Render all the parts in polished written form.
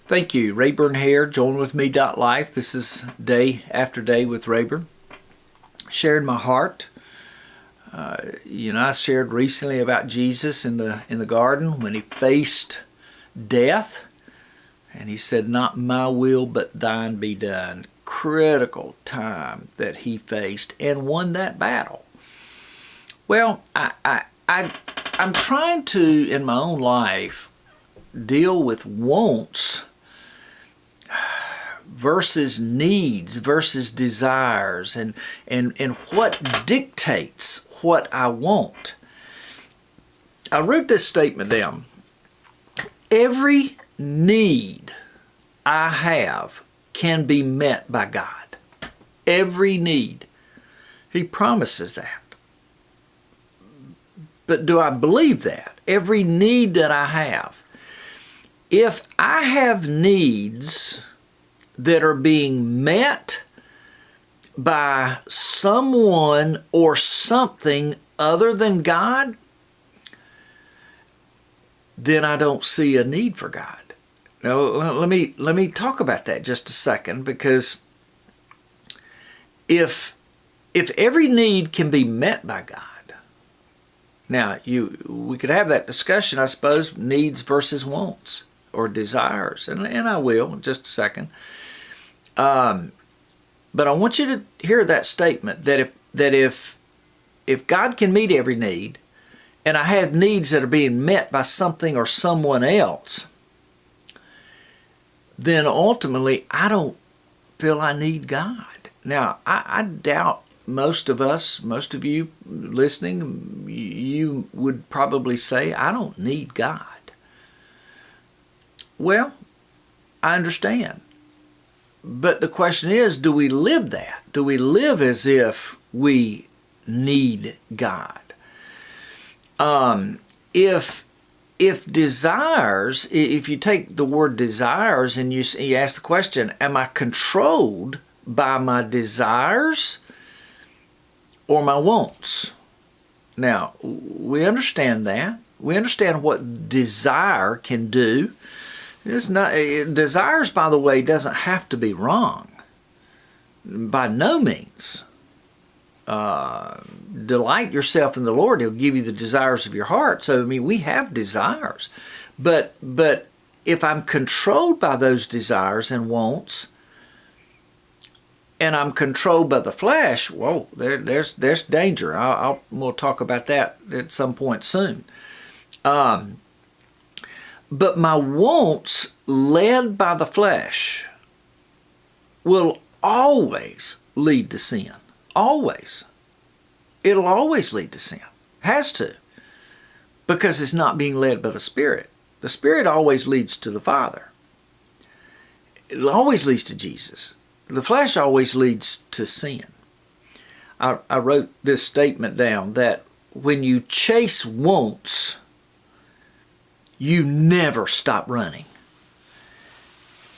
Thank you. Rayburn here, joinwithme.life. This is Day After Day with Rayburn. Sharing my heart. I shared recently about Jesus in the garden when he faced death. And he said, "Not my will, but thine be done." Critical time that he faced and won that battle. Well, I'm trying to, in my own life, deal with wants versus needs versus desires and what dictates what I want. I wrote this statement down. Every need I have can be met by God. Every need. He promises that. But do I believe that? Every need that I have. If I have needs that are being met by someone or something other than God, then I don't see a need for God. Now, let me talk about that just a second, because if every need can be met by God, now we could have that discussion, I suppose, needs versus wants or desires, and I will in just a second. But I want you to hear that statement that if God can meet every need, and I have needs that are being met by something or someone else, then ultimately I don't feel I need God. Now, I doubt most of you listening, you would probably say, "I don't need God." Well, I understand. But the question is, do we live that? Do we live as if we need God? If desires, if you take the word desires and you ask the question, am I controlled by my desires or my wants? Now, we understand that. We understand what desire can do. It's not, desires, by the way, doesn't have to be wrong. By no means. Delight yourself in the Lord. He'll give you the desires of your heart. So, we have desires. But if I'm controlled by those desires and wants, and I'm controlled by the flesh, whoa, there's danger. We'll talk about that at some point soon. But my wants, led by the flesh, will always lead to sin. Always. It'll always lead to sin. Has to. Because it's not being led by the Spirit. The Spirit always leads to the Father. It always leads to Jesus. The flesh always leads to sin. I wrote this statement down that when you chase wants, you never stop running.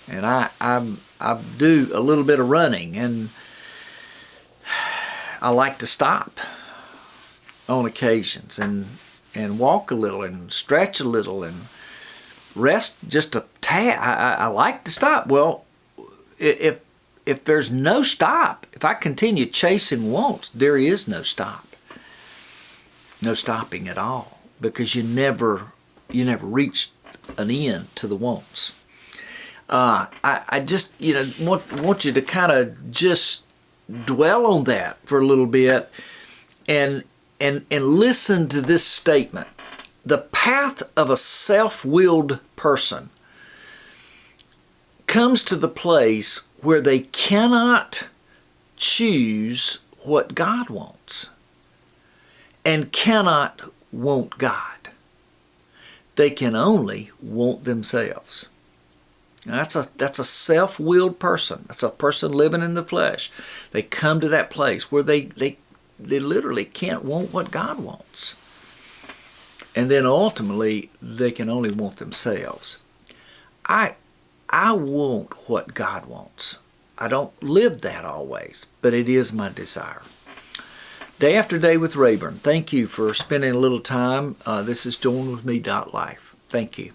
And I do a little bit of running, and I like to stop on occasions and walk a little and stretch a little and rest just a tad. I like to stop. Well, if there's no stop, if I continue chasing wants, there is no stop. No stopping at all, because you never reach an end to the wants. I just want you to kind of just dwell on that for a little bit and listen to this statement. The path of a self-willed person comes to the place where they cannot choose what God wants and cannot want God. They can only want themselves. Now, that's a self-willed person. That's a person living in the flesh. They come to that place where they literally can't want what God wants. And then ultimately, they can only want themselves. I want what God wants. I don't live that always, but it is my desire. Day After Day with Rayburn. Thank you for spending a little time. This is joinwithme.life. Thank you.